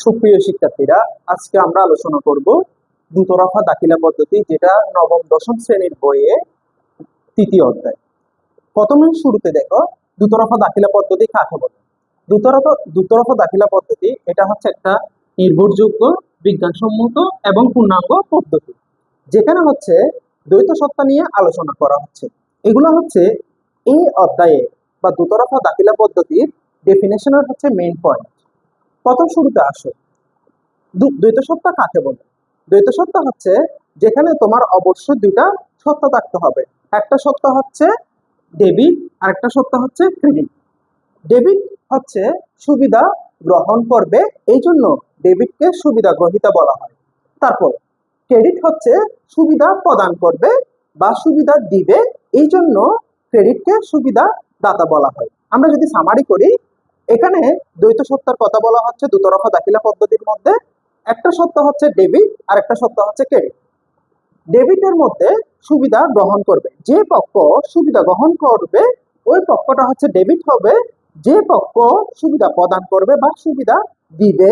সুপ্রিয় শিক্ষার্থীরা, আজকে আমরা আলোচনা করব দুতরফা দাখিলা পদ্ধতি, যেটা নবম দশম শ্রেণীর বইয়ে তৃতীয় অধ্যায়। প্রথমে শুরুতে দেখো দুতরফা দাখিলা পদ্ধতি কাকে বলে। দুতরফা দাখিলা পদ্ধতি এটা হচ্ছে একটা নির্ভরযোগ্য, বিজ্ঞানসম্মত এবং পূর্ণাঙ্গ পদ্ধতি, যেখানে হচ্ছে দ্বৈত সত্তা নিয়ে আলোচনা করা হচ্ছে। এগুলো হচ্ছে এই অধ্যায়ে বা দুতরফা দাখিলা পদ্ধতির ডেফিনেশনের হচ্ছে মেইন পয়েন্ট। প্রথম শুরুতে আসো, দ্বৈত সত্তা কাকে বলে। দ্বৈত সত্তা হচ্ছে যেখানে তোমার অবশ্যই দুইটা সত্তা থাকতে হবে। একটা সত্তা হচ্ছে ডেবিট আর একটা সত্তা হচ্ছে ক্রেডিট। ডেবিট হচ্ছে সুবিধা গ্রহণ করবে, এই জন্য ডেবিটকে সুবিধা গ্রহীতা বলা হয়। তারপর ক্রেডিট হচ্ছে সুবিধা প্রদান করবে বা সুবিধা দিবে, এই জন্য ক্রেডিটকে সুবিধা দাতা বলা হয়। আমরা যদি সামারি করি, এখানে দ্বৈত সত্তার কথা বলা হচ্ছে দুতরফা দাখিলা পদ্ধতির মধ্যে। একটা সত্তা হচ্ছে ডেবিট আর একটা সত্তা হচ্ছে ক্রেডিট। ডেবিটের মধ্যে সুবিধা গ্রহণ করবে, যে পক্ষ সুবিধা গ্রহণ করবে ওই পক্ষটা হচ্ছে ডেবিট হবে। যে পক্ষ সুবিধা প্রদান করবে বা সুবিধা দিবে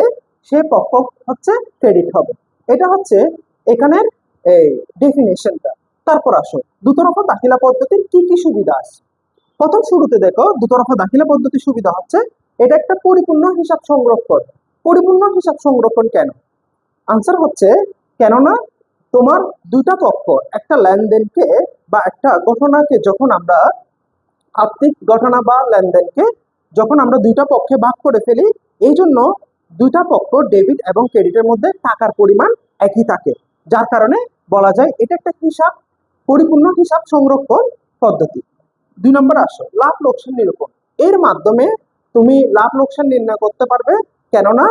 সে পক্ষ হচ্ছে ক্রেডিট হবে। এটা হচ্ছে এখানের এই ডেফিনেশনটা। তারপর আসো দুতরফা দাখিলা পদ্ধতির কি কি সুবিধা আছে। প্রথম শুরুতে দেখো দুতরফা দাখিলা পদ্ধতির সুবিধা হচ্ছে এটা একটা পরিপূর্ণ হিসাব সংরক্ষণ। পরিপূর্ণ হিসাব সংরক্ষণ কেন? আনসার হচ্ছে কেননা তোমার দুইটা পক্ষ একটা লেনদেনকে বা একটা ঘটনাকে যখন আমরা আর্থিক ঘটনা বা লেনদেনকে যখন আমরা দুইটা পক্ষে ভাগ করে ফেলি, এই জন্য দুইটা পক্ষ ডেবিট এবং ক্রেডিটের মধ্যে টাকার পরিমাণ একই থাকে, যার কারণে বলা যায় এটা একটা হিসাব, পরিপূর্ণ হিসাব সংরক্ষণ পদ্ধতি। 2 নম্বর আসো লাভ লোকসান নিরূপণ। এর মাধ্যমে তুমি লাভ লোকসান নির্ণয় করতে পারবে, কেননা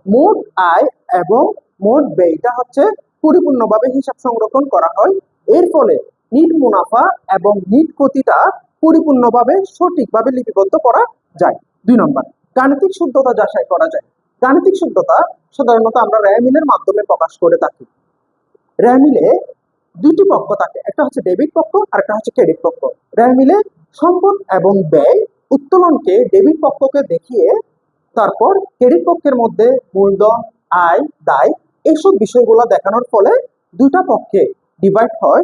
মোট আয় এবং মোট ব্যয়টা হচ্ছে পরিপূর্ণভাবে হিসাব সংরক্ষণ করা হয়। এর ফলে নিট মুনাফা এবং নিট ক্ষতিটা পরিপূর্ণভাবে সঠিকভাবে লিপিবদ্ধ করা যায়। 2 নম্বর গাণিতিক শুদ্ধতা যাচাই করা যায়। গাণিতিক শুদ্ধতা সাধারণত আমরা র্যামিলের মাধ্যমে প্রকাশ করে থাকি। র্যামিলে দুটি পক্ষ থাকে, একটা হচ্ছে ডেবিট পক্ষ আর একটা হচ্ছে ক্রেডিট পক্ষ। র্যামিলে সম্পদ এবং ব্যয় উত্তোলনকে ডেবিট পক্ষকে দেখিয়ে তারপর ক্রেডিট পক্ষের মধ্যে মূলধন, আয়, দায় এইসব বিষয়গুলো দেখানোর ফলে দুটা পক্ষে ডিভাইড হয়।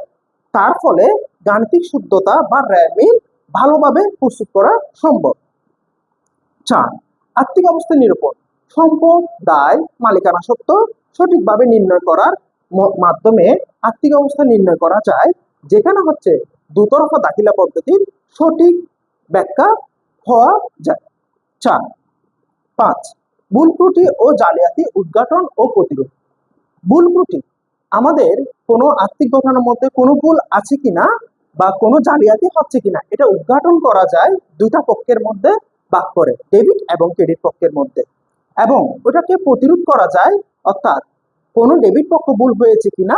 তার ফলে গাণিতিক শুদ্ধতা বা র্যামিল ভালোভাবে প্রস্তুত করা সম্ভব। 4 আর্থিক অবস্থা নিরূপণ। সম্পদ, দায়, মালিকানা সত্ত্ব সঠিকভাবে নির্ণয় করার মাধ্যমে আর্থিক অবস্থা নির্ণয় করা যায়, যেখানে হচ্ছে দুতরফা দাখিলা পদ্ধতির সঠিক ব্যাখ্যা হওয়া যায়। 5 ভুল ত্রুটি ও জালিয়াতি উদ্ঘাটন ও প্রতিরোধ। ভুল ত্রুটি আমাদের কোনো আর্থিক ঘটনার মধ্যে কোনো ভুল আছে কিনা বা কোনো জালিয়াতি হচ্ছে কিনা এটা উদ্ঘাটন করা যায় দুইটা পক্ষের মধ্যে ভাগ করে, ডেবিট এবং ক্রেডিট পক্ষের মধ্যে, এবং ওটাকে প্রতিরোধ করা যায়, অর্থাৎ কোনো ডেবিট পক্ষ ভুল হয়েছে কিনা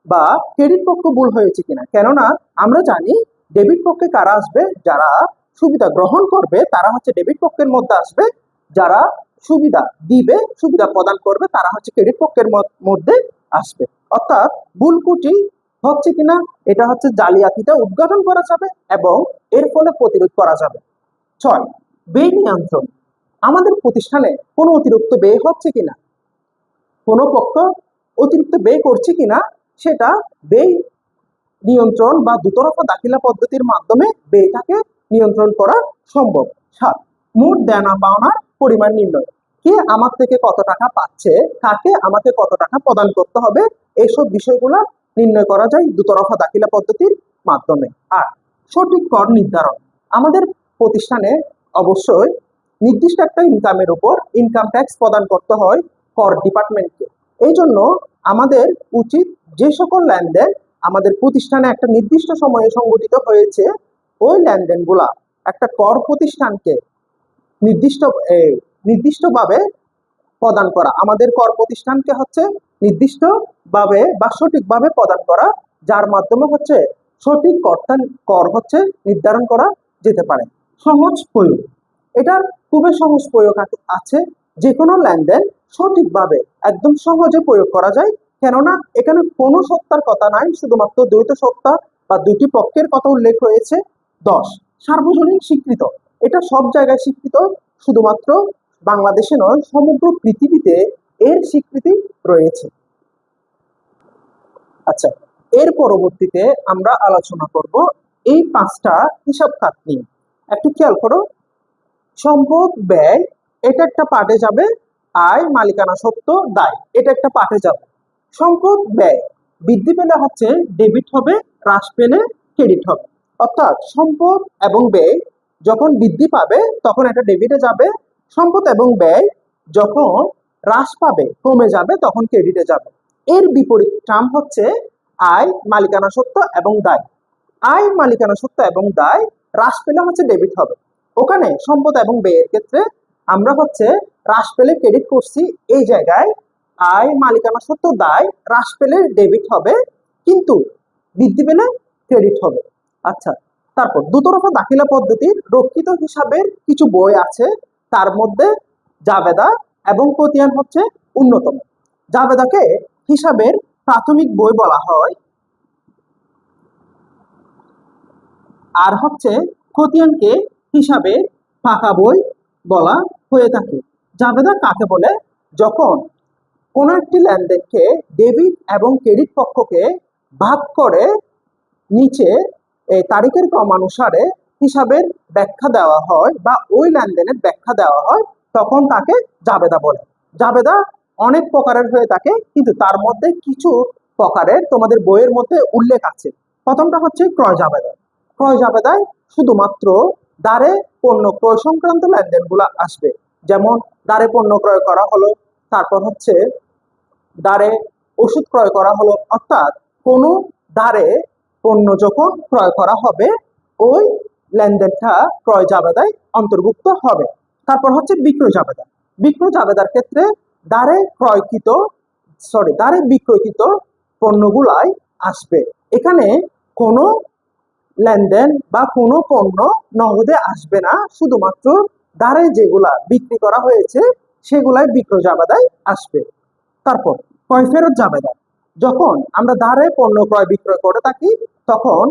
বা ক্রেডিট পক্ষ ভুল হয়েছে কিনা। কেননা আমরা জানি ডেবিট পক্ষে কারা আসবে, যারা সুবিধা গ্রহণ করবে তারা হচ্ছে ডেবিট পক্ষের মধ্যে আসবে, যারা সুবিধা দিবে, সুবিধা প্রদান করবে তারা হচ্ছে ক্রেডিট পক্ষের মধ্যে আসবে। অর্থাৎ ভুল ত্রুটি হচ্ছে কিনা এটা হচ্ছে জালিয়াতিটা উদ্ঘাটন করা যাবে এবং এর ফলে প্রতিরোধ করা যাবে। 6 ব্যয় নিয়ন্ত্রণ। আমাদের প্রতিষ্ঠানে কোনো অতিরিক্ত ব্যয় হচ্ছে কিনা, কোনো পক্ষ অতিরিক্ত ব্যয় করছে কিনা সেটা ব্যয় নিয়ন্ত্রণ বা দুতরফা দাখিলা পদ্ধতির মাধ্যমে ব্যয়টাকে নিয়ন্ত্রণ করা সম্ভব। 7 মোট দেনা পাওনার পরিমাণ নির্ণয়। কে আমার থেকে কত টাকা পাচ্ছে, কাকে আমাকে কত টাকা প্রদান করতে হবে, এইসব বিষয়গুলো নির্ণয় করা যায় দুতরফা দাখিলা পদ্ধতির মাধ্যমে। আর সঠিক কর নির্ধারণ। আমাদের প্রতিষ্ঠানে অবশ্যই নির্দিষ্ট একটা ইনকামের উপর ইনকাম ট্যাক্স প্রদান করতে হয় কর ডিপার্টমেন্টকে। এই জন্য আমাদের উচিত যে সকল লেনদেন আমাদের প্রতিষ্ঠানে একটা নির্দিষ্ট সময়ে সংগঠিত হয়েছে ওই লেনদেনগুলা একটা কর প্রতিষ্ঠানকে নির্দিষ্টভাবে প্রদান করা। আমাদের কর প্রতিষ্ঠানকে হচ্ছে নির্দিষ্টভাবে বা সঠিকভাবে প্রদান করা, যার মাধ্যমে হচ্ছে সঠিক কর হচ্ছে নির্ধারণ করা যেতে পারে। সহজ প্রয়োগ। এটার খুবই সহজ প্রয়োগ আছে, যে কোনো লেনদেন সঠিকভাবে একদম সহজে প্রয়োগ করা যায়, কেননা এখানে কোনো সত্তার কথা নাই, শুধুমাত্র দ্বৈত সত্তা বা দুটি পক্ষের কথা উল্লেখ রয়েছে। 10 সার্বজনীন স্বীকৃত। এটা সব জায়গায় স্বীকৃত, শুধুমাত্র বাংলাদেশে নয়, সমগ্র পৃথিবীতে এর স্বীকৃতি রয়েছে। আচ্ছা, এর পরবর্তীতে আমরা আলোচনা করব এই 5টা হিসাব খাত নিয়ে। একটু খেয়াল করো, সম্পদ ব্যয় এটা একটা পার্টে যাবে, আয় মালিকানা সত্ত্ব দায় এটা একটা পার্টে যাবে। সম্পদ ব্যয় বৃদ্ধি পেলে হচ্ছে ডেবিট হবে, হ্রাস পেলে ক্রেডিট হবে। অর্থাৎ সম্পদ এবং ব্যয় যখন বৃদ্ধি পাবে তখন এটা ডেবিটে যাবে, সম্পদ এবং ব্যয় যখন হ্রাস পাবে কমে যাবে তখন ক্রেডিটে যাবে। এর বিপরীত টার্ম হচ্ছে আয় মালিকানা সত্ত্ব এবং দায়। আয় মালিকানা সত্ত্ব এবং দায় হ্রাস পেলে হচ্ছে ডেবিট হবে। ওখানে সম্পদ এবং ব্যয়ের ক্ষেত্রে আমরা হচ্ছে হ্রাস পেলে ক্রেডিট করছি, এই জায়গায় আয় মালিকানা সত্ত্ব দায় হ্রাস পেলে ডেবিট হবে, কিন্তু বৃদ্ধি পেলে ক্রেডিট হবে। আচ্ছা, তারপর দুতরফা দাখিলা পদ্ধতির রক্ষিত হিসাবের কিছু বই আছে, তার মধ্যে জাবেদা এবং খতিয়ান হচ্ছে অন্যতম। জাবেদাকে হিসাবের প্রাথমিক বই বলা হয়, আর হচ্ছে খতিয়ানকে হিসাবের পাকা বই বলা হয়ে থাকে। জাবেদা কাকে বলে? যখন কোন একটি লেনদেনকে ডেবিট এবং ক্রেডিট পক্ষকে ভাগ করে নিচে এই তারিখের ক্রমানুসারে হিসাবের ব্যাখ্যা দেওয়া হয় বা ওই লেনদেনের ব্যাখ্যা দেওয়া হয়, তখন তাকে জাবেদা বলে। জাবেদা অনেক প্রকারের হয়ে থাকে, কিন্তু তার মধ্যে কিছু প্রকারের তোমাদের বইয়ের মধ্যে উল্লেখ আছে। প্রথমটা হচ্ছে ক্রয় জাবেদা। ক্রয় জাবেদায় শুধুমাত্র দ্বারে পণ্য ক্রয় সংক্রান্ত লেনদেনগুলো আসবে, যেমন দ্বারে পণ্য ক্রয় করা হলো, তারপর হচ্ছে দ্বারে ওষুধ ক্রয় করা হলো, অর্থাৎ কোনো দ্বারে পণ্য যখন ক্রয় করা হবে ওই লেনদেনটা ক্রয় জাবেদায় অন্তর্ভুক্ত হবে। তারপর হচ্ছে বিক্রয় জাবেদা। বিক্রয় জাবেদার ক্ষেত্রে দ্বারে বিক্রয়কৃত পণ্যগুলাই আসবে। এখানে কোনো লেনদেন বা কোনো পণ্য নগদে আসবে না, শুধুমাত্র দ্বারে যেগুলা বিক্রি করা হয়েছে সেগুলাই বিক্রয় জাবেদায় আসবে। তারপর ক্রয় ফেরত জাবেদা। যখন আমরা দ্বারে পণ্য ক্রয় বিক্রয় করে থাকি তখন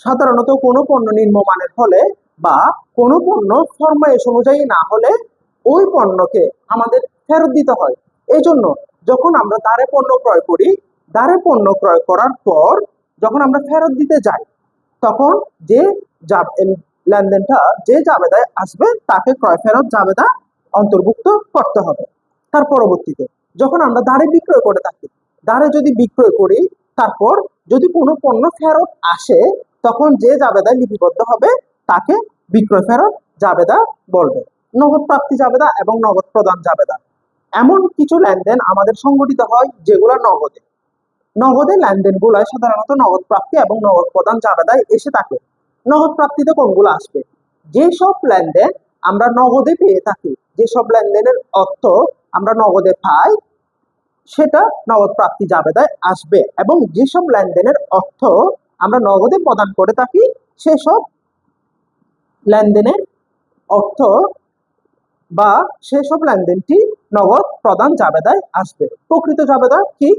সাধারণত কোনো পণ্য নিম্নমানের হলে বা কোনো পণ্য ফরমায়েশ অনুযায়ী না হলে ওই পণ্যকে আমাদের ফেরত দিতে হয়। এই জন্য যখন আমরা দ্বারে পণ্য ক্রয় করি, দ্বারে পণ্য ক্রয় করার পর যখন আমরা ফেরত দিতে যাই তখন যে লেনদেনটা যে জাবেদায় আসবে তাকে ক্রয় ফেরত জাবেদা অন্তর্ভুক্ত করতে হবে। তার পরবর্তীতে যখন আমরা দ্বারে বিক্রয় করে থাকি, দ্বারে যদি বিক্রয় করি তারপর যদি কোনো পণ্য ফেরত আসে তখন যে জাবেদায় লিপিবদ্ধ হবে তাকে বিক্রয় ফেরত জাবেদা বলবে। নগদ প্রাপ্তি জাবেদা এবং নগদ প্রদান জাবেদা, এমন কিছু লেনদেন আমাদের সংগঠিত হয় যেগুলো নগদে। নগদে লেনদেনগুলো সাধারণত নগদ প্রাপ্তি এবং নগদ প্রদান জাবেদায় এসে থাকে। নগদ প্রাপ্তিতে কোনগুলো আসবে? যেসব লেনদেন আমরা নগদে পেয়ে থাকি, যেসব লেনদেনের অর্থ আমরা নগদে পাই সেটা নগদ প্রাপ্তি জাবেদায় আসবে, এবং যেসব লেনদেনের অর্থ আমরা নগদে প্রদান করে থাকি সেসব লেনদেনের অর্থ বা সেসব লেনদেনটি নগদ প্রদান জাবেদায় আসবে। প্রকৃত জাবেদা কি?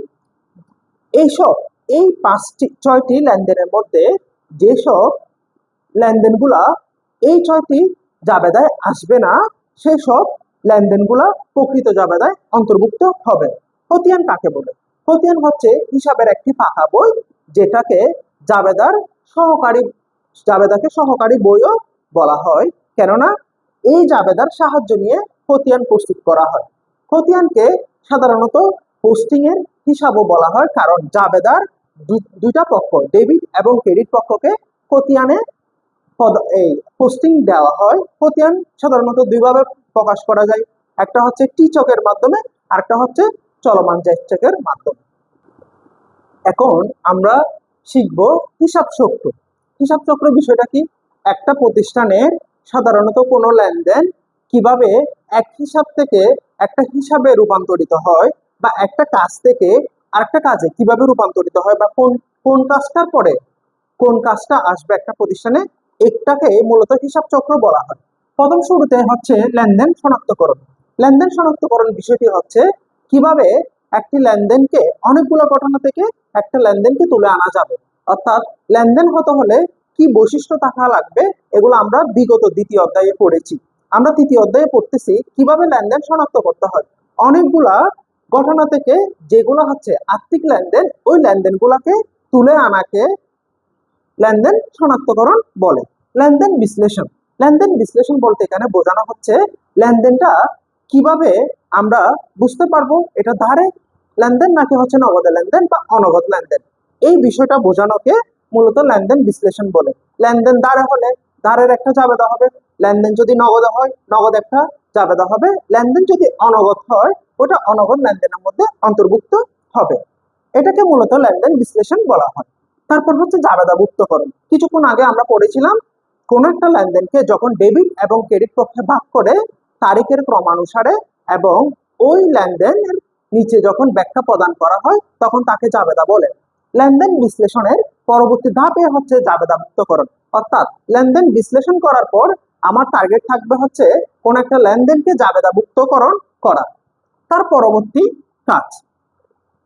এই 6টি লেনদেনের মধ্যে যেসব লেনদেনগুলা এই 6টি জাবেদায় আসবে না সেসব লেনদেনগুলা প্রকৃত জাবেদায় অন্তর্ভুক্ত হবে। খতিয়ান কাকে বলে? খতিয়ান হচ্ছে হিসাবের একটি পাকা বই, যেটাকে জাবেদাকে সহকারী বইও বলা হয়, কেননা এই জাবেদার সাহায্য নিয়ে খতিয়ান প্রস্তুত করা হয়। খতিয়ানকে সাধারণত পোস্টিং এর হিসাবও বলা হয়, কারণ জাবেদার দুইটা পক্ষ ডেবিট এবং ক্রেডিট পক্ষকে খতিয়ানে পোস্টিং দেওয়া হয়। খতিয়ান সাধারণত দুইভাবে প্রকাশ করা যায়, একটা হচ্ছে টি চকের মাধ্যমে আর একটা হচ্ছে চলমান জেড চেকের মাধ্যমে। এখন আমরা শিখব হিসাব চক্র। হিসাব চক্র বিষয়টা কি? একটা প্রতিষ্ঠানের সাধারণত কোনো লেনদেন কিভাবে এক হিসাব থেকে একটা হিসাবে রূপান্তরিত হয়, বা একটা কাজ থেকে আরেকটা কাজে কিভাবে রূপান্তরিত হয়, বা কোন কাজটার পরে কোন কাজটা আসবে একটা প্রতিষ্ঠানে, একটাকে মূলত হিসাব চক্র বলা হয়। প্রথম শুরুতে হচ্ছে লেনদেন শনাক্তকরণ। লেনদেন শনাক্তকরণ বিষয়টি হচ্ছে কিভাবে একটি লেনদেনকে অনেকগুলো ঘটনা থেকে একটা লেনদেনকে তুলে আনা যাবে, অর্থাৎ লেনদেন হতে হলে কি বৈশিষ্ট্য থাকা লাগবে, এগুলো আমরা বিগত দ্বিতীয় অধ্যায়ে পড়েছি। আমরা তৃতীয় অধ্যায়ে পড়তেছি কিভাবে লেনদেন শনাক্ত করতে হয়। অনেকগুলা ঘটনা থেকে যেগুলো হচ্ছে আর্থিক লেনদেন, ওই লেনদেনগুলোকে তুলে আনাকে লেনদেন শনাক্তকরণ বলে। লেনদেন বিশ্লেষণ, লেনদেন বিশ্লেষণ বলতে এখানে বোঝানো হচ্ছে লেনদেনটা কিভাবে আমরা বুঝতে পারবো এটা ধারে লেনদেন নাকি হচ্ছে নগদ লেনদেন বা অনগদ লেনদেন, এই বিষয়টা বোঝানোকে মূলত লেনদেন বিশ্লেষণ বলে। লেনদেন ধারে হলে ধারের একটা জাবেদা হবে, লেনদেন যদি নগদ হয় নগদ একটা জাবেদা হবে, লেনদেন যদি অনগদ হয় ওটা অনগদ লেনদেনের মধ্যে অন্তর্ভুক্ত হবে। এটাকে মূলত লেনদেন বিশ্লেষণ বলা হয়। তারপর হচ্ছে জাবেদাভুক্তকরণ। কিছুক্ষণ আগে আমরা পড়েছিলাম কোন একটা লেনদেনকে যখন ডেবিট এবং ক্রেডিট পক্ষে ভাগ করে তারিখের ক্রমানুসারে এবং ওই লেনদেনের নিচে যখন ব্যাখ্যা প্রদান করা হয় তখন তাকে জাবেদা বলে। লেনদেন বিশ্লেষণের পরবর্তী ধাপে হচ্ছে জাবেদাভুক্তকরণ, অর্থাৎ লেনদেন বিশ্লেষণ করার পর আমার টার্গেট থাকবে হচ্ছে কোন একটা লেনদেনকে জাবেদাভুক্তকরণ করা। তার পরবর্তী কাজ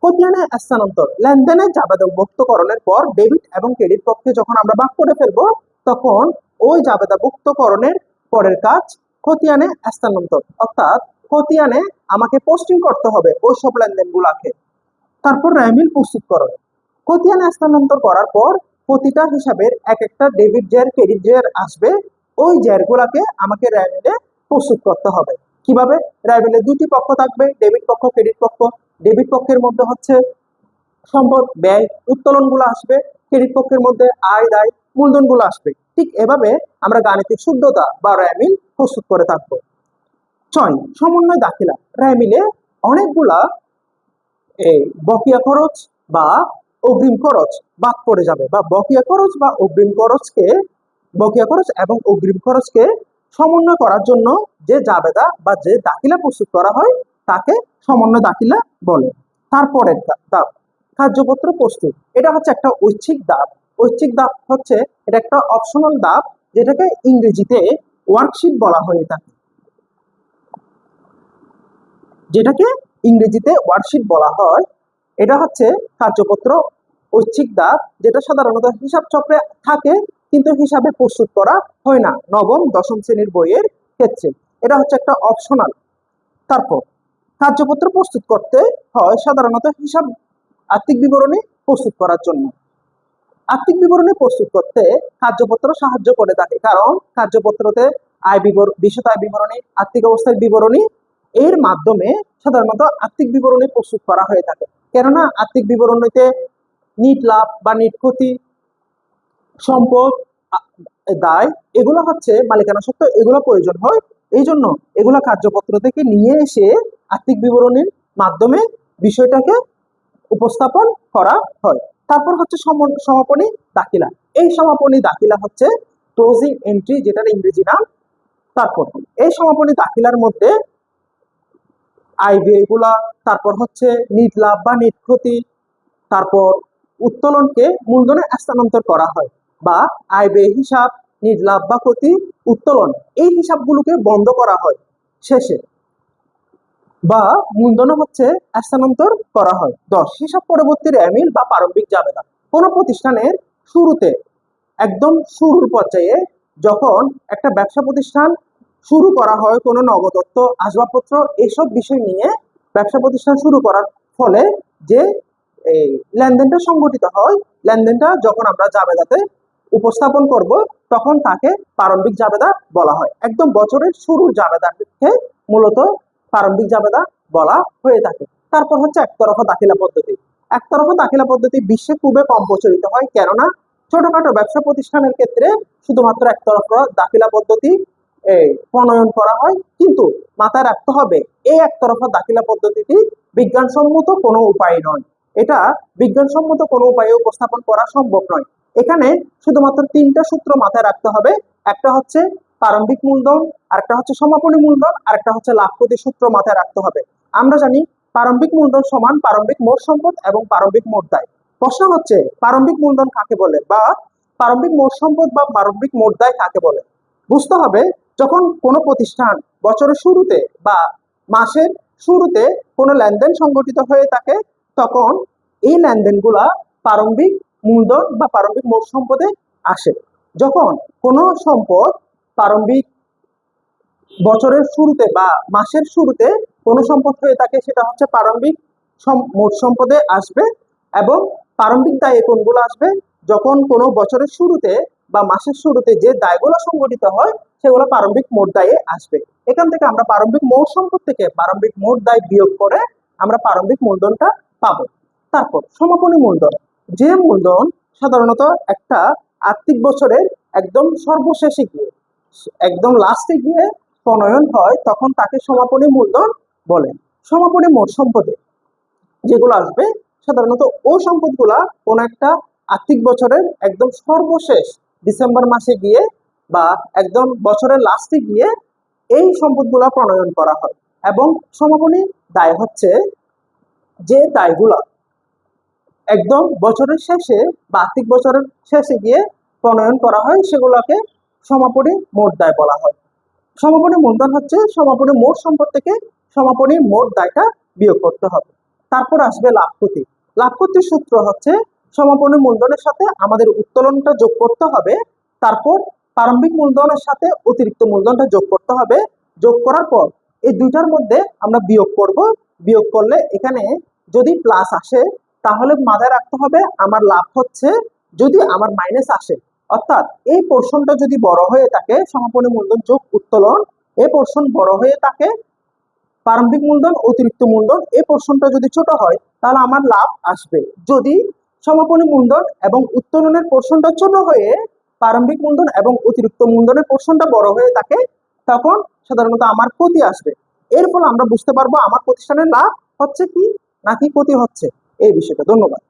খতিয়ানে স্থানান্তর। লেনদেনের জাবেদাভুক্তকরণের পর ডেবিট এবং ক্রেডিট পক্ষে যখন আমরা ভাগ করে ফেলবো তখন ওই জাবেদাভুক্তকরণের পরের কাজ খতিয়ানে স্থানান্তর, অর্থাৎ খতিয়ানে আমাকে পোস্টিং করতে হবে ওই সব লেনদেনগুলাকে। তারপর র্যামিল প্রস্তুতকরণ। খতিয়ানে স্থানান্তর করার পর প্রতিটা হিসাবের এক একটা ডেবিট জের ক্রেডিট জের আসবে, ওই জেরগুলাকে আমাকে র্যামিলে প্রস্তুত করতে হবে। কিভাবে? র্যামিলে দুটি পক্ষ থাকবে, ডেবিট পক্ষ ক্রেডিট পক্ষ। ডেবিট পক্ষের মধ্যে হচ্ছে সম্পদ ব্যয় উত্তোলন গুলো আসবে, ক্রেডিট পক্ষের মধ্যে আয় দায় মূলধন গুলো আসবে। ঠিক এভাবে আমরা গাণিতিক শুদ্ধতা বা র্যামিল প্রস্তুত করে থাকবো। 6 সমন্বয় দাখিলা। র্যামিলে অনেকগুলা এই বকেয়া খরচ বা অগ্রিম খরচ বাদ পড়ে যাবে, বা বকেয়া খরচ বা অগ্রিম খরচকে বকেয়া খরচ এবং অগ্রিম খরচকে সমন্বয় করার জন্য যে জাবেদা বা যে দাখিলা প্রস্তুত করা হয় তাকে সমন্বয় দাখিলা বলে। তারপরের ধাপ কার্যপত্র প্রস্তুত। এটা হচ্ছে একটা ঐচ্ছিক ধাপ। ঐচ্ছিক ধাপ হচ্ছে এটা একটা অপশনাল ধাপ, যেটাকে ইংরেজিতে ওয়ার্কশিট বলা হয়ে থাকে, যেটাকে ইংরেজিতে ওয়ার্কশিট বলা হয়। এটা হচ্ছে কার্যপত্র ঐচ্ছিক ধাপ, যেটা সাধারণত হিসাব চক্রে থাকে কিন্তু হিসাবে প্রস্তুত করা হয় না নবম দশম শ্রেণীর বইয়ের ক্ষেত্রে। এটা হচ্ছে একটা অপশনাল। তারপর কার্যপত্র প্রস্তুত করতে হয় সাধারণত হিসাব আর্থিক বিবরণী প্রস্তুত করার জন্য। আর্থিক বিবরণী প্রস্তুত করতে কার্যপত্র সাহায্য করে থাকে, কারণ কার্যপত্রতে বিশদ আয় বিবরণী, আর্থিক অবস্থার বিবরণী এর মাধ্যমে সাধারণত আর্থিক বিবরণী প্রস্তুত করা হয়ে থাকে। কেননা আর্থিক বিবরণীতে নিট লাভ বা নিট ক্ষতি, সম্পদ, দায় এগুলো হচ্ছে মালিকানা সত্ত্ব, এগুলো প্রয়োজন হয়। এই জন্য এগুলো কার্যপত্র থেকে নিয়ে এসে আর্থিক বিবরণীর মাধ্যমে বিষয়টাকে উপস্থাপন করা হয়। তারপর হচ্ছে সমাপনী দাখিলা। এই সমাপনী দাখিলা হচ্ছে ক্লোজিং এন্ট্রি, যেটার ইংরেজি নাম। তারপর এই সমাপনী দাখিলার মধ্যে আয় ব্যয়গুলা, তারপর হচ্ছে নিট লাভ বা নিট ক্ষতি, তারপর উত্তোলনকে মূলধনে স্থানান্তর করা হয়, বা আয় ব্যয় হিসাব, নিট লাভ বা ক্ষতি, উত্তোলন এই হিসাবগুলোকে বন্ধ করা হয় শেষে, বা মূলধন হচ্ছে স্থানান্তর করা হয়। 10 হিসাব পরবর্তী র্যামিল বা প্রারম্ভিক জাবেদা। কোন প্রতিষ্ঠানের শুরুতে একদম শুরুর পর্যায়ে যখন একটা ব্যবসা প্রতিষ্ঠান শুরু করা হয়, কোনো নগদত্ব আসবাবপত্র এসব বিষয় নিয়ে ব্যবসা প্রতিষ্ঠান শুরু করার ফলে যে এই লেনদেনটা সংগঠিত হয়, লেনদেনটা যখন আমরা জাবেদাতে উপস্থাপন করব তখন তাকে প্রারম্ভিক জাবেদা বলা হয়। একদম বছরের শুরুর জাবেদাকে মূলত প্রারম্ভিক জাবেদা বলা হয়ে থাকে। তারপর হচ্ছে একতরফা দাখিলা পদ্ধতি। একতরফা দাখিলা পদ্ধতি বিশ্বে খুবই কম প্রচলিত হয়, কেননা ছোটখাটো ব্যবসা প্রতিষ্ঠানের ক্ষেত্রে শুধুমাত্র একতরফা দাখিলা পদ্ধতি প্রণয়ন করা হয়। কিন্তু মাথায় রাখতে হবে এই একতরফা দাখিলা পদ্ধতিটি বিজ্ঞানসম্মত কোনো উপায় নয়, এটা বিজ্ঞানসম্মত কোনো উপায়ে উপস্থাপন করা সম্ভব নয়। এখানে শুধুমাত্র 3টা সূত্র মাথায় রাখতে হবে। একটা হচ্ছে প্রারম্ভিক মূলধন, আরেকটা হচ্ছে সমাপনী মূলধন, আরেকটা হচ্ছে লাভ ক্ষতি সূত্র মাথায় রাখতে হবে। আমরা জানি প্রারম্ভিক মূলধন সমান প্রারম্ভিক মোট সম্পদ এবং প্রারম্ভিক মোট দায়। প্রশ্ন হচ্ছে প্রারম্ভিক মূলধন কাকে বলে, বা প্রারম্ভিক মোট সম্পদ বা প্রারম্ভিক মোট দায় কাকে বলে। বুঝতে হবে যখন কোনো প্রতিষ্ঠান বছরের শুরুতে বা মাসের শুরুতে কোনো লেনদেন সংগঠিত হয়ে থাকে তখন এই লেনদেনগুলা প্রারম্ভিক মূলধন বা প্রারম্ভিক মোট সম্পদে আসে। যখন কোনো সম্পদ প্রারম্ভিক বছরের শুরুতে বা মাসের শুরুতে কোনো সম্পদ হয়ে থাকে সেটা হচ্ছে প্রারম্ভিক মোট সম্পদে আসবে। এবং প্রারম্ভিক দায়ে কোনগুলো আসবে? যখন কোনো বছরের শুরুতে বা মাসের শুরুতে যে দায়গুলো সংগঠিত হয় সেগুলো প্রারম্ভিক মোট দায়ে আসবে। এখান থেকে আমরা প্রারম্ভিক মোট সম্পদ থেকে প্রারম্ভিক মোট দায় বিয়োগ করে আমরা প্রারম্ভিক মূলধনটা পাবো। তারপর সমাপনী মূলধন, যে মূলধন সাধারণত একটা আর্থিক বছরের একদম সর্বশেষে গিয়ে, একদম লাস্টে গিয়ে প্রণয়ন হয়, তখন তাকে সমাপনী মূলধন বলে। সমাপনী মোট সম্পদে যেগুলো আসবে সাধারণত ও সম্পদগুলা কোন একটা আর্থিক বছরের একদম সর্বশেষ ডিসেম্বর মাসে গিয়ে বা একদম বছরের লাস্টে গিয়ে এই সম্পদগুলা প্রণয়ন করা হয়। এবং সমাপনী দায় হচ্ছে যে দায়গুলা একদম বছরের শেষে বা আর্থিক বছরের শেষে গিয়ে প্রণয়ন করা হয় সেগুলোকে সমাপনী মোট দায় বলা হয়। সমাপনী মূলধন হচ্ছে সমাপনী মোট সম্পদ থেকে সমাপনী মোট দায়টা বিয়োগ করতে হবে। তারপর আসবে লাভ ক্ষতি। লাভ ক্ষতির সূত্র হচ্ছে সমাপনী মূলধনের সাথে আমাদের উত্তোলনটা যোগ করতে হবে, তারপর প্রারম্ভিক মূলধনের সাথে অতিরিক্ত মূলধনটা যোগ করতে হবে। যোগ করার পর এই দুইটার মধ্যে আমরা বিয়োগ করব। বিয়োগ করলে এখানে যদি প্লাস আসে তাহলে মাথায় রাখতে হবে আমার লাভ হচ্ছে, যদি আমার মাইনাস আসে অর্থাৎ এই পোর্শনটা যদি বড় হয়ে থাকে সমাপনী মূলধন যোগ উত্তোলন, এই পোর্শন বড় হয়ে থাকে প্রারম্ভিক মূলধন অতিরিক্ত মূলধন এই পোর্শনটা যদি ছোট হয় তাহলে আমার লাভ আসবে। যদি সমাপনী মূলধন এবং উত্তোলনের পোর্শনটা ছোট হয়ে প্রারম্ভিক মূলধন এবং অতিরিক্ত মূলধনের পোর্শনটা বড় হয়ে থাকে তখন সাধারণত আমার ক্ষতি আসবে। এর ফলে আমরা বুঝতে পারবো আমার প্রতিষ্ঠানের লাভ হচ্ছে কি নাকি ক্ষতি হচ্ছে এই বিষয়টা। ধন্যবাদ।